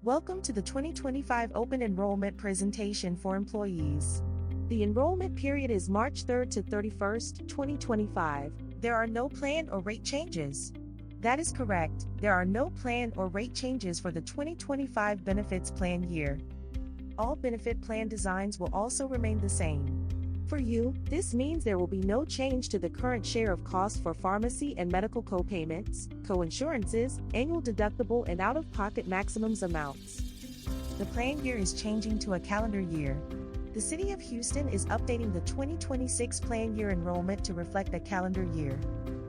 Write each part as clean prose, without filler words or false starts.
Welcome to the 2025 Open Enrollment presentation for employees. The enrollment period is March 3rd to 31st, 2025. There are no plan or rate changes. That is correct, there are no plan or rate changes for the 2025 benefits plan year. All benefit plan designs will also remain the same. For you, this means there will be no change to the current share of cost for pharmacy and medical co-payments, co-insurances, annual deductible and out-of-pocket maximums amounts. The plan year is changing to a calendar year. The City of Houston is updating the 2026 plan year enrollment to reflect a calendar year.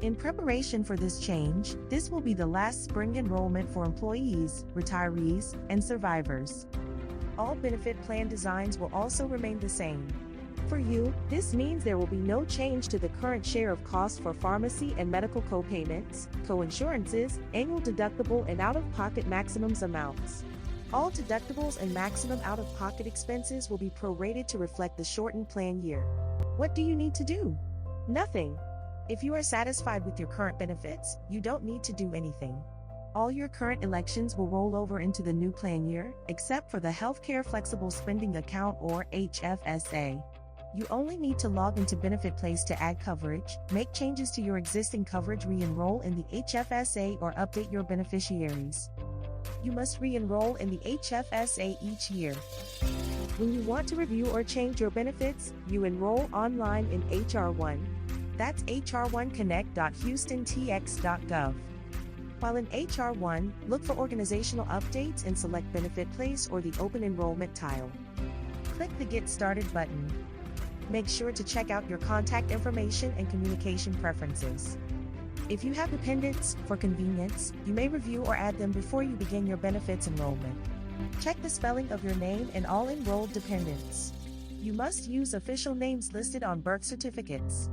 In preparation for this change, this will be the last spring enrollment for employees, retirees, and survivors. All benefit plan designs will also remain the same. For you, this means there will be no change to the current share of cost for pharmacy and medical co-payments, co-insurances, annual deductible and out-of-pocket maximums amounts. All deductibles and maximum out-of-pocket expenses will be prorated to reflect the shortened plan year. What do you need to do? Nothing. If you are satisfied with your current benefits, you don't need to do anything. All your current elections will roll over into the new plan year, except for the Healthcare Flexible Spending Account or HFSA. You only need to log into Benefit Place to add coverage, make changes to your existing coverage, re-enroll in the HFSA or update your beneficiaries. You must re-enroll in the HFSA each year. When you want to review or change your benefits, you enroll online in HR1. That's hr1connect.houstontx.gov. While in HR1, look for organizational updates and select Benefit Place or the Open Enrollment tile. Click the Get Started button. Make sure to check out your contact information and communication preferences. If you have dependents, for convenience, you may review or add them before you begin your benefits enrollment. Check the spelling of your name and all enrolled dependents. You must use official names listed on birth certificates.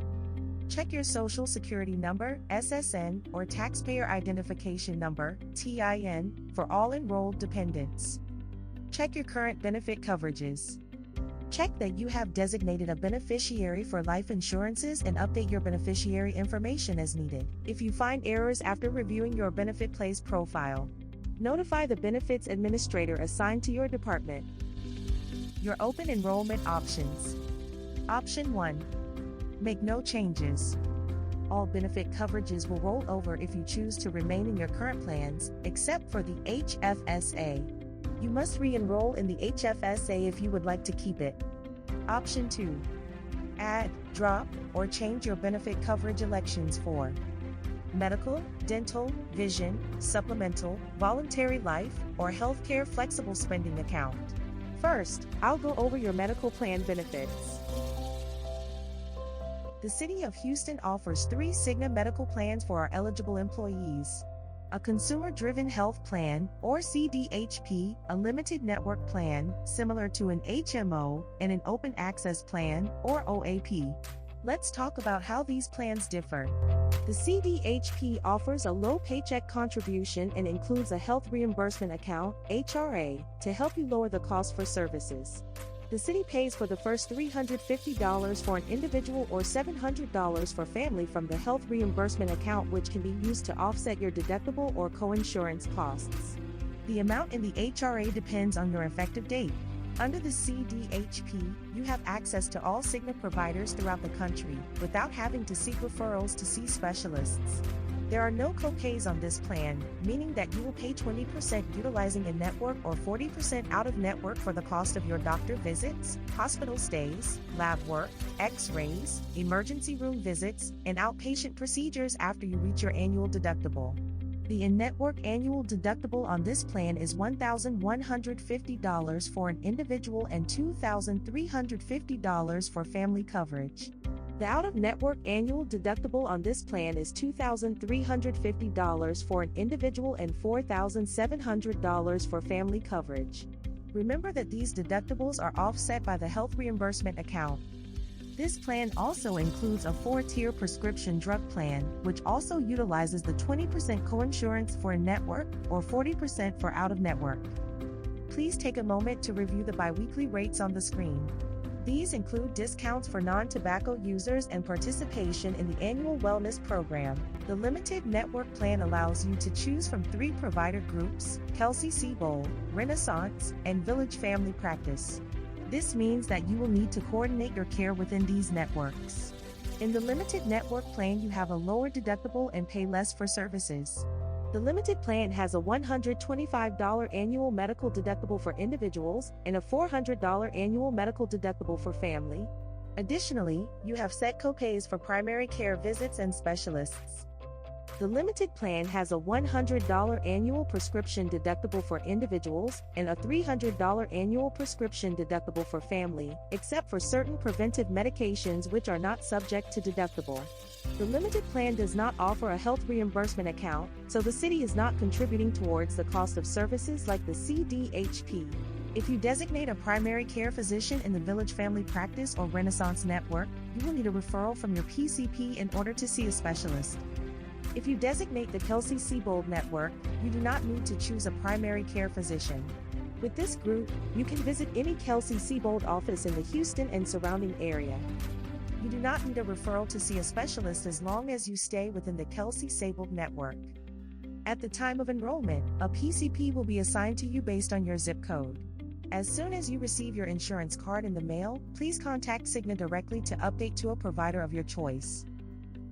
Check your Social Security number, SSN, or Taxpayer Identification Number, TIN, for all enrolled dependents. Check your current benefit coverages. Check that you have designated a beneficiary for life insurances and update your beneficiary information as needed. If you find errors after reviewing your Benefit Place profile, notify the benefits administrator assigned to your department. Your open enrollment options. Option 1. Make no changes. All benefit coverages will roll over if you choose to remain in your current plans, except for the HFSA. You must re-enroll in the HFSA if you would like to keep it. Option 2. Add, drop, or change your benefit coverage elections for medical, dental, vision, supplemental, voluntary life, or healthcare flexible spending account. First, I'll go over your medical plan benefits. The City of Houston offers 3 Cigna medical plans for our eligible employees. A consumer-driven health plan, or CDHP, a limited network plan, similar to an HMO, and an open access plan, or OAP. Let's talk about how these plans differ. The CDHP offers a low paycheck contribution and includes a health reimbursement account, HRA, to help you lower the cost for services. The city pays for the first $350 for an individual or $700 for family from the health reimbursement account, which can be used to offset your deductible or co-insurance costs. The amount in the HRA depends on your effective date. Under the CDHP, you have access to all Cigna providers throughout the country, without having to seek referrals to see specialists. There are no co-pays on this plan, meaning that you will pay 20% utilizing in-network or 40% out-of-network for the cost of your doctor visits, hospital stays, lab work, x-rays, emergency room visits, and outpatient procedures after you reach your annual deductible. The in-network annual deductible on this plan is $1,150 for an individual and $2,350 for family coverage. The out-of-network annual deductible on this plan is $2,350 for an individual and $4,700 for family coverage. Remember that these deductibles are offset by the health reimbursement account. This plan also includes a 4-tier prescription drug plan, which also utilizes the 20% coinsurance for in-network or 40% for out-of-network. Please take a moment to review the biweekly rates on the screen. These include discounts for non-tobacco users and participation in the annual wellness program. The limited network plan allows you to choose from 3 provider groups: Kelsey-Seybold, Renaissance, and Village Family Practice. This means that you will need to coordinate your care within these networks. In the limited network plan, you have a lower deductible and pay less for services. The limited plan has a $125 annual medical deductible for individuals and a $400 annual medical deductible for family. Additionally, you have set copays for primary care visits and specialists. The limited plan has a $100 annual prescription deductible for individuals and a $300 annual prescription deductible for family, except for certain preventive medications which are not subject to deductible. The limited plan does not offer a health reimbursement account, so the city is not contributing towards the cost of services like the CDHP. If you designate a primary care physician in the Village Family Practice or Renaissance Network, you will need a referral from your PCP in order to see a specialist. If you designate the Kelsey-Seybold Network, you do not need to choose a primary care physician. With this group, you can visit any Kelsey-Seybold office in the Houston and surrounding area. You do not need a referral to see a specialist as long as you stay within the Kelsey-Seybold Network. At the time of enrollment, a PCP will be assigned to you based on your zip code. As soon as you receive your insurance card in the mail, please contact Cigna directly to update to a provider of your choice.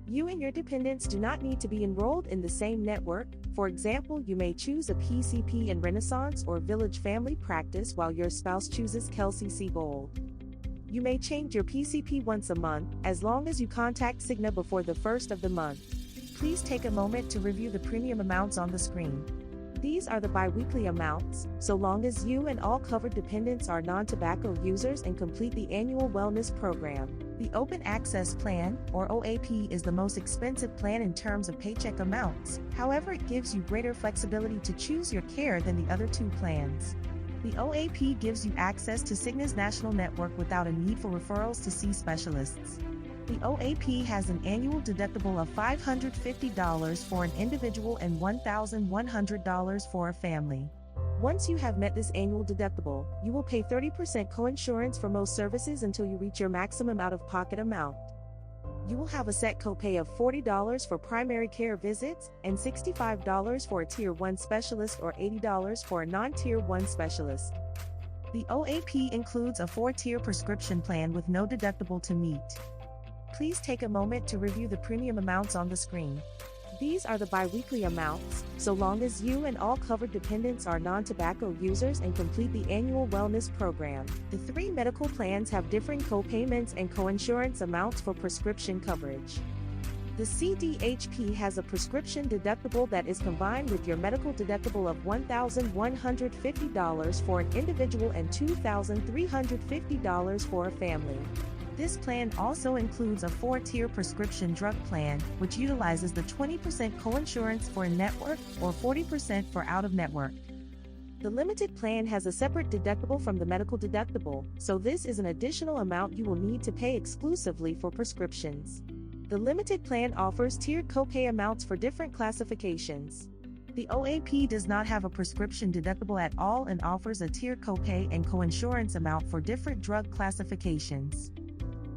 You and your dependents do not need to be enrolled in the same network. For example, you may choose a PCP in Renaissance or Village Family Practice while your spouse chooses Kelsey-Seybold. You may change your PCP once a month, as long as you contact Cigna before the 1st of the month. Please take a moment to review the premium amounts on the screen. These are the biweekly amounts, so long as you and all covered dependents are non-tobacco users and complete the annual wellness program. The Open Access Plan, or OAP, is the most expensive plan in terms of paycheck amounts. However, it gives you greater flexibility to choose your care than the other 2 plans. The OAP gives you access to Cigna's national network without a need for referrals to see specialists. The OAP has an annual deductible of $550 for an individual and $1,100 for a family. Once you have met this annual deductible, you will pay 30% coinsurance for most services until you reach your maximum out-of-pocket amount. You will have a set copay of $40 for primary care visits and $65 for a Tier 1 specialist or $80 for a non-Tier 1 specialist. The OAP includes a 4-tier prescription plan with no deductible to meet. Please take a moment to review the premium amounts on the screen. These are the biweekly amounts, so long as you and all covered dependents are non-tobacco users and complete the annual wellness program. The 3 medical plans have differing co-payments and coinsurance amounts for prescription coverage. The CDHP has a prescription deductible that is combined with your medical deductible of $1,150 for an individual and $2,350 for a family. This plan also includes a 4-tier prescription drug plan, which utilizes the 20% coinsurance for in-network or 40% for out-of-network. The limited plan has a separate deductible from the medical deductible, so this is an additional amount you will need to pay exclusively for prescriptions. The limited plan offers tiered copay amounts for different classifications. The OAP does not have a prescription deductible at all and offers a tiered copay and coinsurance amount for different drug classifications.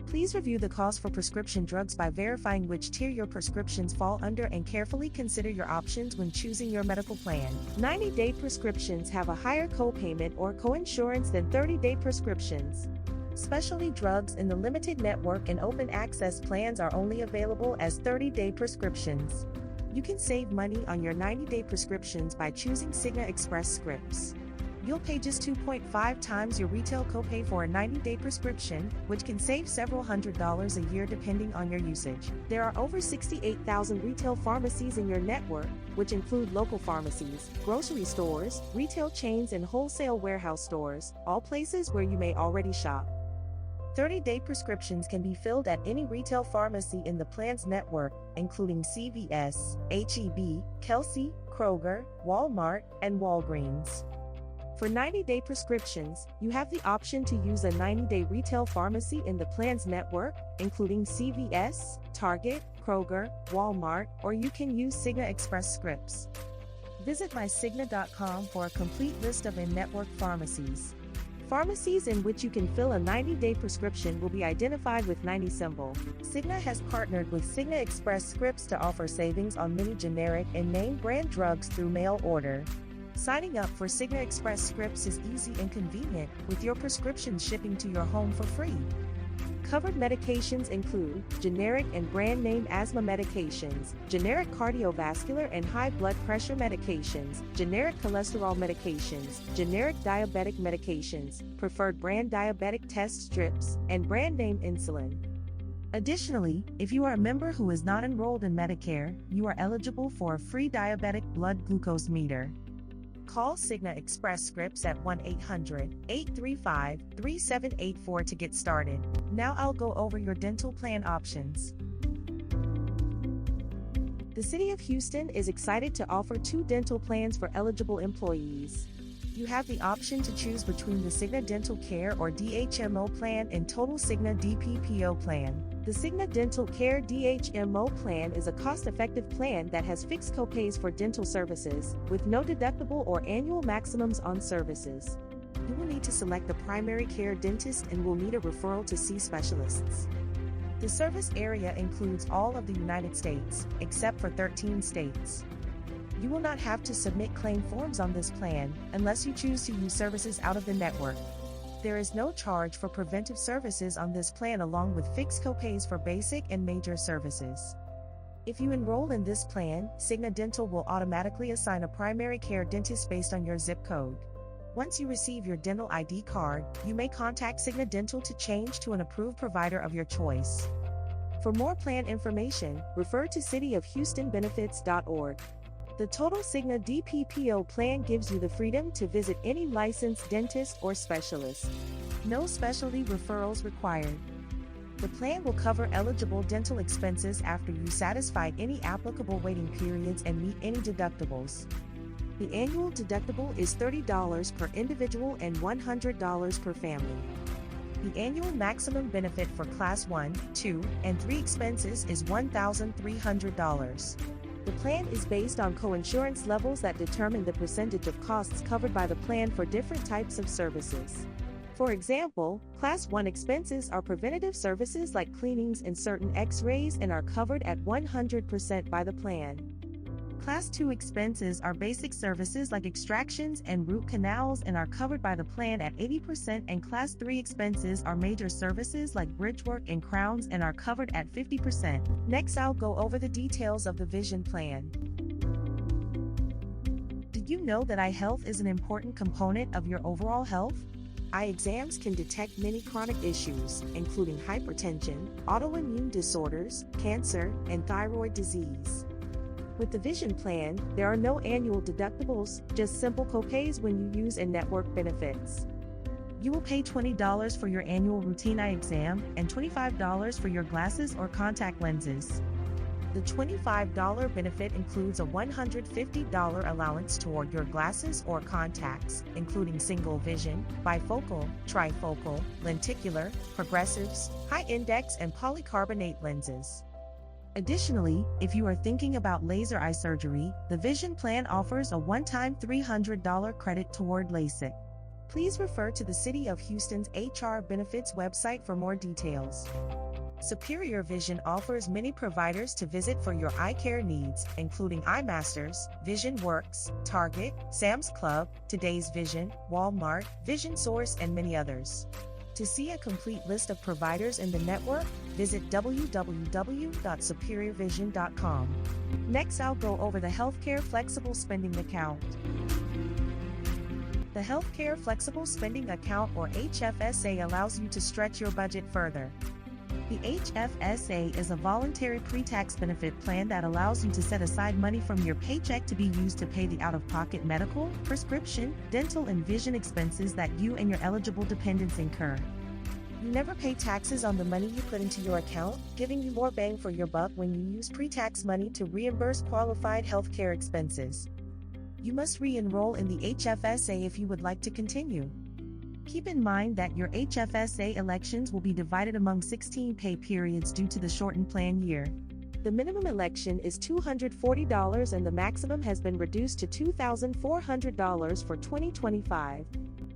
Please review the cost for prescription drugs by verifying which tier your prescriptions fall under and carefully consider your options when choosing your medical plan. 90-day prescriptions have a higher copayment or coinsurance than 30-day prescriptions. Specialty drugs in the limited network and open access plans are only available as 30-day prescriptions. You can save money on your 90-day prescriptions by choosing Cigna Express Scripts. You'll pay just 2.5 times your retail copay for a 90-day prescription, which can save several $100s a year depending on your usage. There are over 68,000 retail pharmacies in your network, which include local pharmacies, grocery stores, retail chains, and wholesale warehouse stores, all places where you may already shop. 30-day prescriptions can be filled at any retail pharmacy in the plan's network, including CVS, H-E-B, Kelsey, Kroger, Walmart, and Walgreens. For 90-day prescriptions, you have the option to use a 90-day retail pharmacy in the plan's network, including CVS, Target, Kroger, Walmart, or you can use Cigna Express Scripts. Visit mycigna.com for a complete list of in-network pharmacies. Pharmacies in which you can fill a 90-day prescription will be identified with 90 symbol. Cigna has partnered with Cigna Express Scripts to offer savings on many generic and name brand drugs through mail order. Signing up for Cigna Express Scripts is easy and convenient, with your prescription shipping to your home for free. Covered medications include generic and brand name asthma medications, generic cardiovascular and high blood pressure medications, generic cholesterol medications, generic diabetic medications, preferred brand diabetic test strips, and brand name insulin. Additionally, if you are a member who is not enrolled in Medicare, you are eligible for a free diabetic blood glucose meter. Call Cigna Express Scripts at 1-800-835-3784 to get started. Now I'll go over your dental plan options. The City of Houston is excited to offer 2 dental plans for eligible employees. You have the option to choose between the Cigna Dental Care or DHMO plan and Total Cigna DPPO plan. The Cigna Dental Care DHMO plan is a cost-effective plan that has fixed copays for dental services, with no deductible or annual maximums on services. You will need to select the primary care dentist and will need a referral to see specialists. The service area includes all of the United States, except for 13 states. You will not have to submit claim forms on this plan, unless you choose to use services out of the network. There is no charge for preventive services on this plan, along with fixed copays for basic and major services. If you enroll in this plan, Cigna Dental will automatically assign a primary care dentist based on your zip code. Once you receive your dental ID card, you may contact Cigna Dental to change to an approved provider of your choice. For more plan information, refer to cityofhoustonbenefits.org. The Total Cigna DPPO plan gives you the freedom to visit any licensed dentist or specialist. No specialty referrals required. The plan will cover eligible dental expenses after you satisfy any applicable waiting periods and meet any deductibles. The annual deductible is $30 per individual and $100 per family. The annual maximum benefit for Class 1, 2, and 3 expenses is $1,300. The plan is based on coinsurance levels that determine the percentage of costs covered by the plan for different types of services. For example, Class 1 expenses are preventative services like cleanings and certain X-rays and are covered at 100% by the plan. Class 2 expenses are basic services like extractions and root canals and are covered by the plan at 80%, and Class 3 expenses are major services like bridge work and crowns and are covered at 50%. Next, I'll go over the details of the Vision Plan. Did you know that eye health is an important component of your overall health? Eye exams can detect many chronic issues, including hypertension, autoimmune disorders, cancer, and thyroid disease. With the Vision Plan, there are no annual deductibles, just simple copays when you use in-network benefits. You will pay $20 for your annual routine eye exam and $25 for your glasses or contact lenses. The $25 benefit includes a $150 allowance toward your glasses or contacts, including single vision, bifocal, trifocal, lenticular, progressives, high index, and polycarbonate lenses. Additionally, if you are thinking about laser eye surgery, the Vision Plan offers a one-time $300 credit toward LASIK. Please refer to the City of Houston's HR benefits website for more details. Superior Vision offers many providers to visit for your eye care needs, including EyeMasters, Vision Works, Target, Sam's Club, Today's Vision, Walmart, Vision Source, and many others. To see a complete list of providers in the network, visit www.superiorvision.com. Next, I'll go over the Healthcare Flexible Spending Account. The Healthcare Flexible Spending Account, or HFSA, allows you to stretch your budget further. The HFSA is a voluntary pre-tax benefit plan that allows you to set aside money from your paycheck to be used to pay the out-of-pocket medical, prescription, dental, and vision expenses that you and your eligible dependents incur. You never pay taxes on the money you put into your account, giving you more bang for your buck when you use pre-tax money to reimburse qualified healthcare expenses. You must re-enroll in the HFSA if you would like to continue. Keep in mind that your HFSA elections will be divided among 16 pay periods due to the shortened plan year. The minimum election is $240 and the maximum has been reduced to $2,400 for 2025.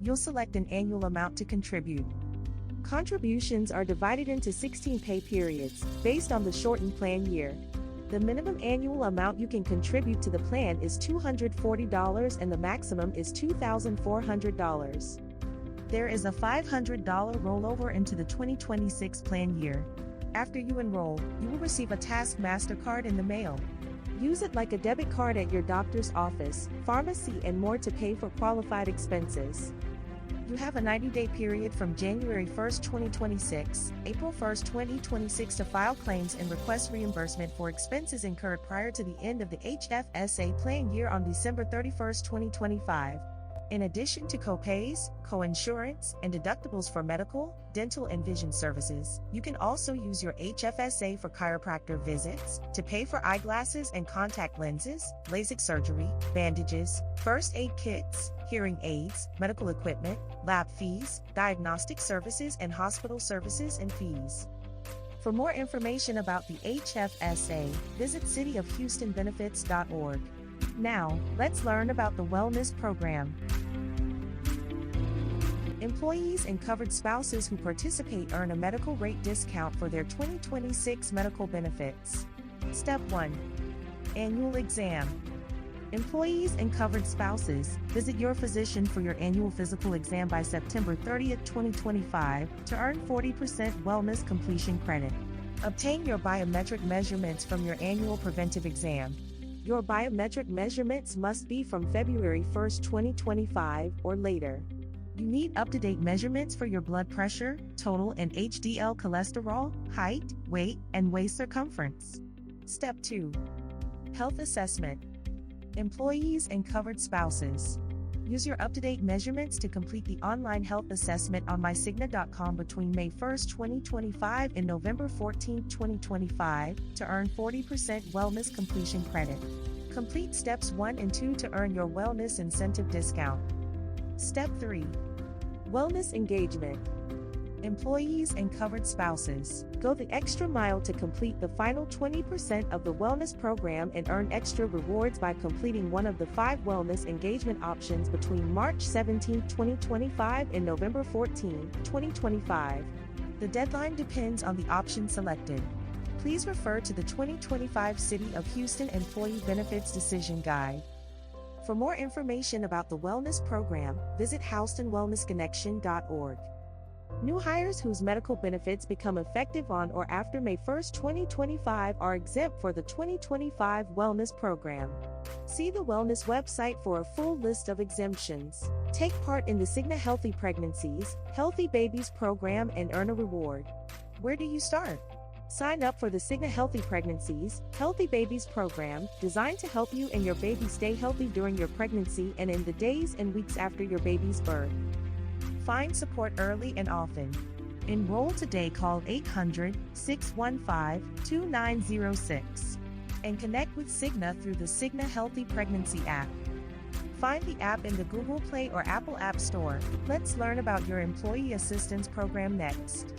You'll select an annual amount to contribute. Contributions are divided into 16 pay periods, based on the shortened plan year. The minimum annual amount you can contribute to the plan is $240 and the maximum is $2,400. There is a $500 rollover into the 2026 plan year. After you enroll, you will receive a Task MasterCard in the mail. Use it like a debit card at your doctor's office, pharmacy, and more to pay for qualified expenses. You have a 90-day period from January 1, 2026, April 1, 2026 to file claims and request reimbursement for expenses incurred prior to the end of the HFSA plan year on December 31, 2025. In addition to copays, coinsurance, and deductibles for medical, dental, and vision services, you can also use your HFSA for chiropractor visits, to pay for eyeglasses and contact lenses, LASIK surgery, bandages, first aid kits, hearing aids, medical equipment, lab fees, diagnostic services, and hospital services and fees. For more information about the HFSA, visit cityofhoustonbenefits.org. Now, let's learn about the Wellness Program. Employees and covered spouses who participate earn a medical rate discount for their 2026 medical benefits. Step 1. Annual Exam. Employees and covered spouses, visit your physician for your annual physical exam by September 30, 2025, to earn 40% wellness completion credit. Obtain your biometric measurements from your annual preventive exam. Your biometric measurements must be from February 1, 2025, or later. You need up-to-date measurements for your blood pressure, total and HDL cholesterol, height, weight, and waist circumference. Step 2. Health Assessment. Employees and covered spouses. Use your up-to-date measurements to complete the online health assessment on mycigna.com between May 1, 2025 and November 14, 2025 to earn 40% wellness completion credit. Complete steps 1 and 2 to earn your wellness incentive discount. Step 3. Wellness Engagement. Employees and covered spouses, go the extra mile to complete the final 20% of the wellness program and earn extra rewards by completing one of the 5 wellness engagement options between March 17, 2025 and November 14, 2025. The deadline depends on the option selected. Please refer to the 2025 City of Houston Employee Benefits Decision Guide. For more information about the wellness program, visit houstonwellnessconnection.org. New hires whose medical benefits become effective on or after May 1, 2025 are exempt for the 2025 Wellness Program. See the Wellness website for a full list of exemptions. Take part in the Cigna Healthy Pregnancies, Healthy Babies program and earn a reward. Where do you start? Sign up for the Cigna Healthy Pregnancies, Healthy Babies program, designed to help you and your baby stay healthy during your pregnancy and in the days and weeks after your baby's birth. Find support early and often. Enroll today. Call 800-615-2906 and connect with Cigna through the Cigna Healthy Pregnancy app. Find the app in the Google Play or Apple App Store. Let's learn about your Employee Assistance Program next.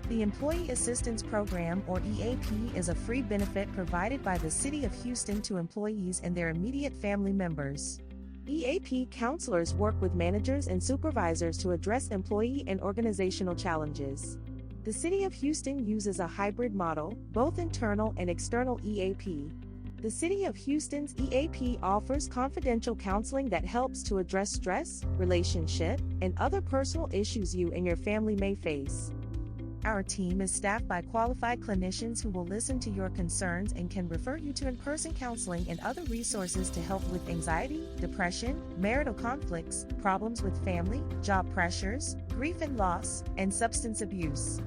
The Employee Assistance Program, or EAP, is a free benefit provided by the City of Houston to employees and their immediate family members. EAP counselors work with managers and supervisors to address employee and organizational challenges. The City of Houston uses a hybrid model, both internal and external EAP. The City of Houston's EAP offers confidential counseling that helps to address stress, relationship, and other personal issues you and your family may face. Our team is staffed by qualified clinicians who will listen to your concerns and can refer you to in-person counseling and other resources to help with anxiety, depression, marital conflicts, problems with family, job pressures, grief and loss, and substance abuse.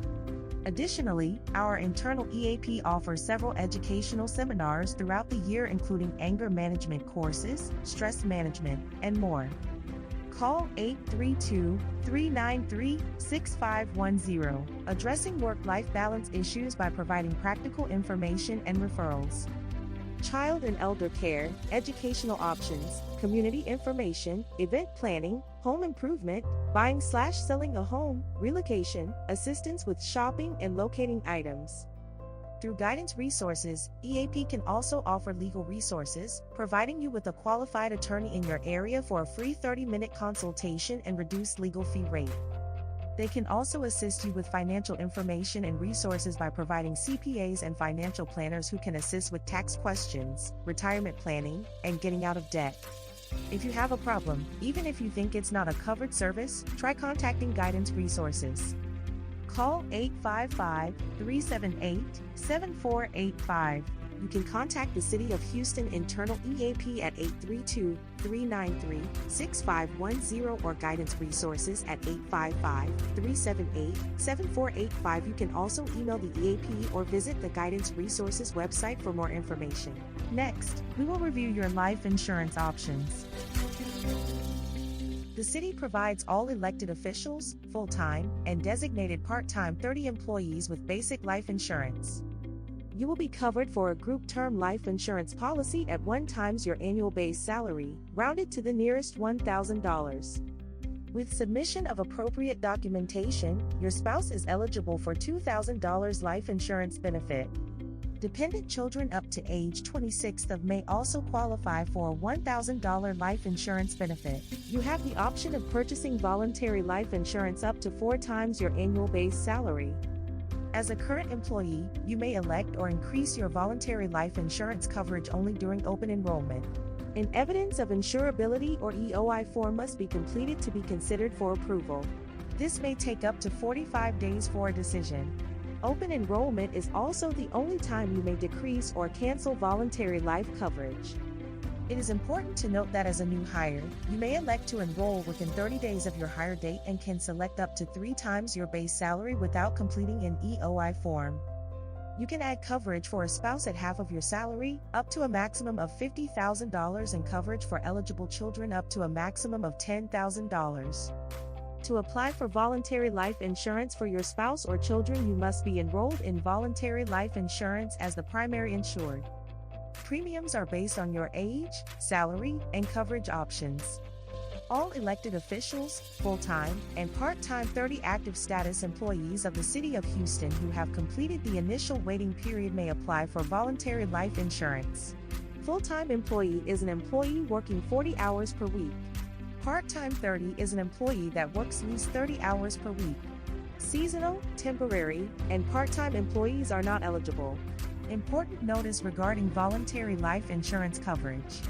Additionally, our internal EAP offers several educational seminars throughout the year, including anger management courses, stress management, and more. Call 832-393-6510, addressing work-life balance issues by providing practical information and referrals. Child and elder care, educational options, community information, event planning, home improvement, buying/selling a home, relocation, assistance with shopping and locating items. Through Guidance Resources, EAP can also offer legal resources, providing you with a qualified attorney in your area for a free 30-minute consultation and reduced legal fee rate. They can also assist you with financial information and resources by providing CPAs and financial planners who can assist with tax questions, retirement planning, and getting out of debt. If you have a problem, even if you think it's not a covered service, try contacting Guidance Resources. Call 855-378-7485. You can contact the City of Houston Internal EAP at 832-393-6510 or Guidance Resources at 855-378-7485. You can also email the EAP or visit the Guidance Resources website for more information. Next, we will review your life insurance options. The city provides all elected officials, full-time, and designated part-time 30 employees with basic life insurance. You will be covered for a group term life insurance policy at 1 times your annual base salary, rounded to the nearest $1,000. With submission of appropriate documentation, your spouse is eligible for $2,000 life insurance benefit. Dependent children up to age 26 may also qualify for a $1,000 life insurance benefit. You have the option of purchasing voluntary life insurance up to 4 times your annual base salary. As a current employee, you may elect or increase your voluntary life insurance coverage only during open enrollment. An evidence of insurability or EOI form must be completed to be considered for approval. This may take up to 45 days for a decision. Open enrollment is also the only time you may decrease or cancel voluntary life coverage. It is important to note that as a new hire, you may elect to enroll within 30 days of your hire date and can select up to 3 times your base salary without completing an EOI form. You can add coverage for a spouse at half of your salary, up to a maximum of $50,000, and coverage for eligible children up to a maximum of $10,000. To apply for voluntary life insurance for your spouse or children, you must be enrolled in voluntary life insurance as the primary insured. Premiums are based on your age, salary, and coverage options. All elected officials, full-time, and part-time 30 active status employees of the City of Houston who have completed the initial waiting period may apply for voluntary life insurance. Full-time employee is an employee working 40 hours per week. Part-time 30 is an employee that works at least 30 hours per week. Seasonal, temporary, and part-time employees are not eligible. Important notice regarding voluntary life insurance coverage.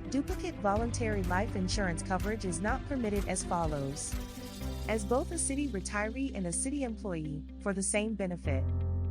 Duplicate voluntary life insurance coverage is not permitted as follows. As both a city retiree and a city employee, for the same benefit.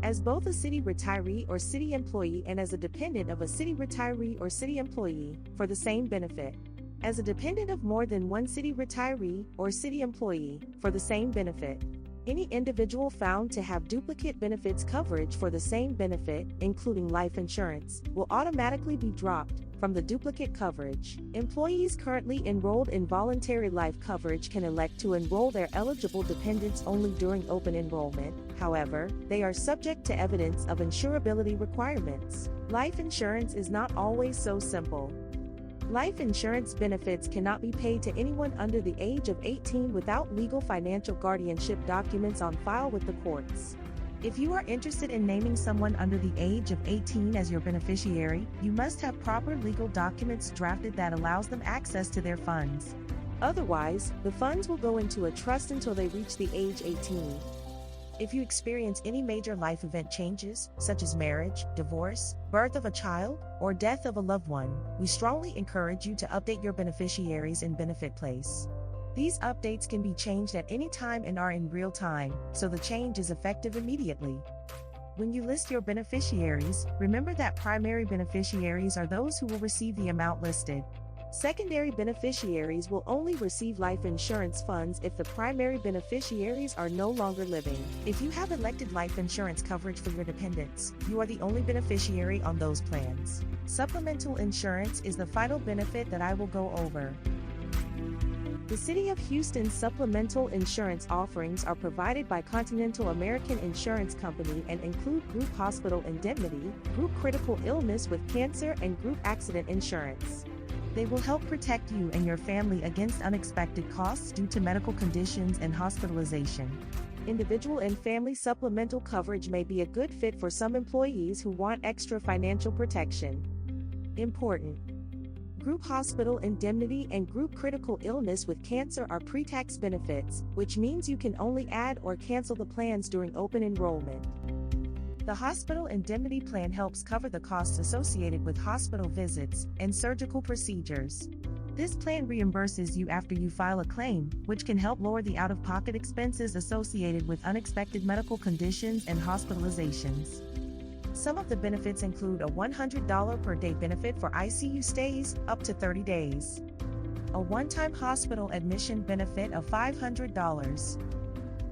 As both a city retiree or city employee and as a dependent of a city retiree or city employee, for the same benefit. As a dependent of more than one city retiree or city employee, for the same benefit. Any individual found to have duplicate benefits coverage for the same benefit, including life insurance, will automatically be dropped from the duplicate coverage. Employees currently enrolled in voluntary life coverage can elect to enroll their eligible dependents only during open enrollment. However, they are subject to evidence of insurability requirements. Life insurance is not always so simple. Life insurance benefits cannot be paid to anyone under the age of 18 without legal financial guardianship documents on file with the courts. If you are interested in naming someone under the age of 18 as your beneficiary, you must have proper legal documents drafted that allows them access to their funds. Otherwise, the funds will go into a trust until they reach the age 18. If you experience any major life event changes, such as marriage, divorce, birth of a child, or death of a loved one, we strongly encourage you to update your beneficiaries in Benefit Place. These updates can be changed at any time and are in real time, so the change is effective immediately. When you list your beneficiaries, remember that primary beneficiaries are those who will receive the amount listed. Secondary beneficiaries will only receive life insurance funds if the primary beneficiaries are no longer living. If you have elected life insurance coverage for your dependents, you are the only beneficiary on those plans. Supplemental insurance is the final benefit that I will go over. The City of Houston's supplemental insurance offerings are provided by Continental American Insurance Company and include group hospital indemnity, group critical illness with cancer, and group accident insurance. They will help protect you and your family against unexpected costs due to medical conditions and hospitalization. Individual and family supplemental coverage may be a good fit for some employees who want extra financial protection. Important. Group hospital indemnity and group critical illness with cancer are pre-tax benefits, which means you can only add or cancel the plans during open enrollment. The hospital indemnity plan helps cover the costs associated with hospital visits and surgical procedures. This plan reimburses you after you file a claim, which can help lower the out-of-pocket expenses associated with unexpected medical conditions and hospitalizations. Some of the benefits include a $100 per day benefit for ICU stays, up to 30 days. A one-time hospital admission benefit of $500.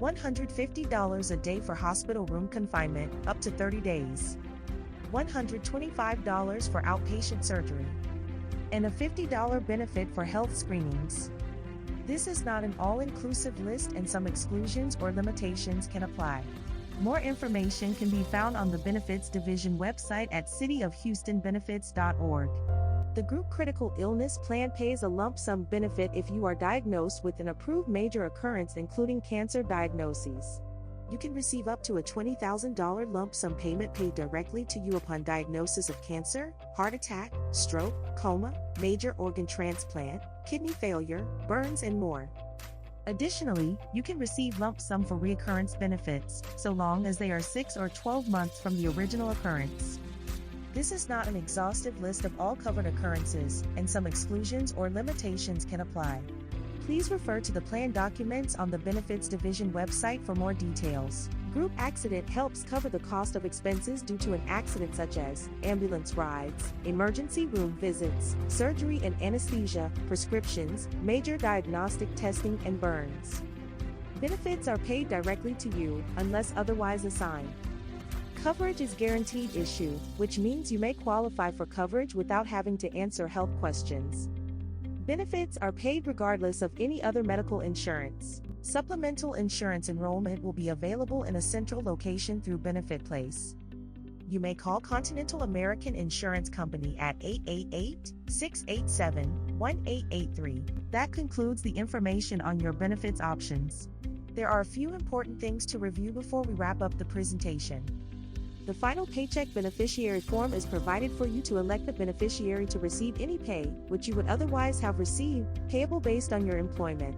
$150 a day for hospital room confinement, up to 30 days. $125 for outpatient surgery. And a $50 benefit for health screenings. This is not an all-inclusive list, and some exclusions or limitations can apply. More information can be found on the Benefits Division website at cityofhoustonbenefits.org. The Group Critical Illness Plan pays a lump sum benefit if you are diagnosed with an approved major occurrence including cancer diagnoses. You can receive up to a $20,000 lump sum payment paid directly to you upon diagnosis of cancer, heart attack, stroke, coma, major organ transplant, kidney failure, burns, and more. Additionally, you can receive lump sum for reoccurrence benefits, so long as they are 6 or 12 months from the original occurrence. This is not an exhaustive list of all covered occurrences, and some exclusions or limitations can apply. Please refer to the plan documents on the Benefits Division website for more details. Group accident helps cover the cost of expenses due to an accident such as ambulance rides, emergency room visits, surgery and anesthesia, prescriptions, major diagnostic testing, and burns. Benefits are paid directly to you, unless otherwise assigned. Coverage is guaranteed issue, which means you may qualify for coverage without having to answer health questions. Benefits are paid regardless of any other medical insurance. Supplemental insurance enrollment will be available in a central location through Benefit Place. You may call Continental American Insurance Company at 888-687-1883. That concludes the information on your benefits options. There are a few important things to review before we wrap up the presentation. The final paycheck beneficiary form is provided for you to elect the beneficiary to receive any pay, which you would otherwise have received, payable based on your employment.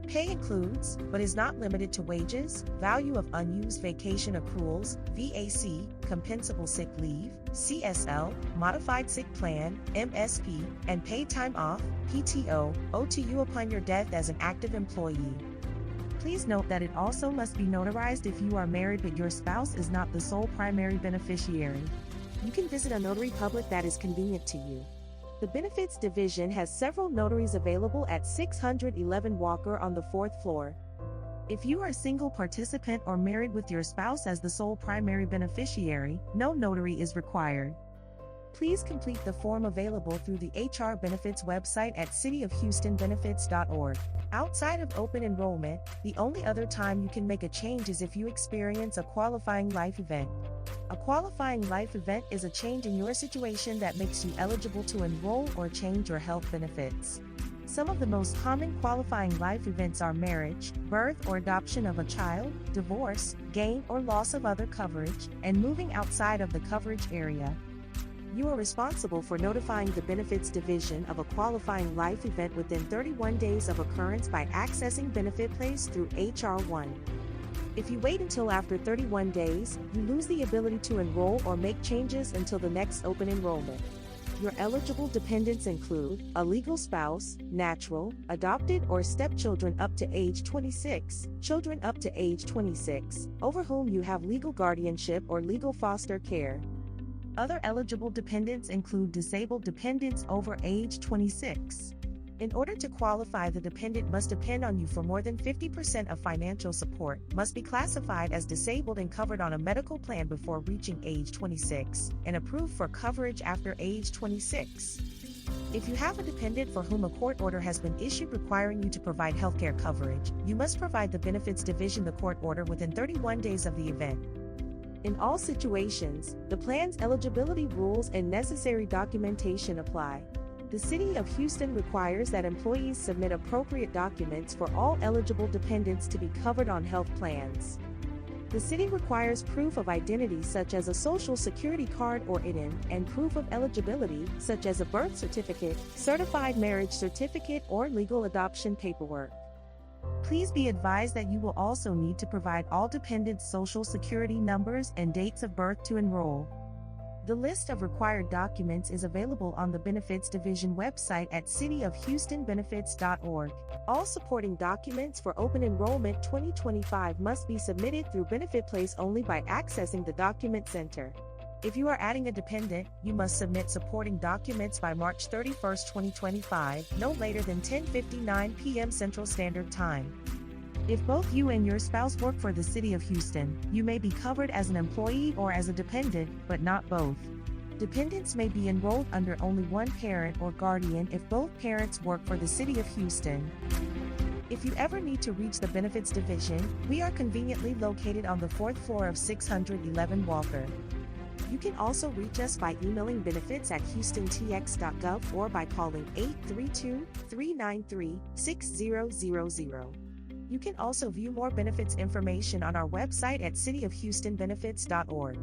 Pay includes, but is not limited to wages, value of unused vacation accruals, VAC, compensable sick leave, CSL, modified sick plan, MSP, and paid time off, PTO, owed to you upon your death as an active employee. Please note that it also must be notarized if you are married but your spouse is not the sole primary beneficiary. You can visit a notary public that is convenient to you. The Benefits Division has several notaries available at 611 Walker on the 4th floor. If you are a single participant or married with your spouse as the sole primary beneficiary, no notary is required. Please complete the form available through the HR Benefits website at cityofhoustonbenefits.org. Outside of open enrollment, the only other time you can make a change is if you experience a qualifying life event. A qualifying life event is a change in your situation that makes you eligible to enroll or change your health benefits. Some of the most common qualifying life events are marriage, birth or adoption of a child, divorce, gain or loss of other coverage, and moving outside of the coverage area. You are responsible for notifying the Benefits Division of a qualifying life event within 31 days of occurrence by accessing Benefit Place through HR1. If you wait until after 31 days, you lose the ability to enroll or make changes until the next open enrollment. Your eligible dependents include a legal spouse, natural, adopted, or stepchildren up to age 26, children up to age 26, over whom you have legal guardianship or legal foster care. Other eligible dependents include disabled dependents over age 26. In order to qualify, the dependent must depend on you for more than 50% of financial support, must be classified as disabled and covered on a medical plan before reaching age 26, and approved for coverage after age 26. If you have a dependent for whom a court order has been issued requiring you to provide healthcare coverage, you must provide the Benefits Division the court order within 31 days of the event. In all situations, the plan's eligibility rules and necessary documentation apply. The City of Houston requires that employees submit appropriate documents for all eligible dependents to be covered on health plans. The city requires proof of identity such as a social security card or IDIN, and proof of eligibility such as a birth certificate, certified marriage certificate, or legal adoption paperwork. Please be advised that you will also need to provide all dependents' social security numbers and dates of birth to enroll. The list of required documents is available on the Benefits Division website at cityofhoustonbenefits.org. All supporting documents for Open Enrollment 2025 must be submitted through Benefit Place only by accessing the Document Center. If you are adding a dependent, you must submit supporting documents by March 31, 2025, no later than 10:59 p.m. Central Standard Time. If both you and your spouse work for the City of Houston, you may be covered as an employee or as a dependent, but not both. Dependents may be enrolled under only one parent or guardian if both parents work for the City of Houston. If you ever need to reach the Benefits Division, we are conveniently located on the 4th floor of 611 Walker. You can also reach us by emailing benefits@houstontx.gov or by calling 832-393-6000. You can also view more benefits information on our website at cityofhoustonbenefits.org.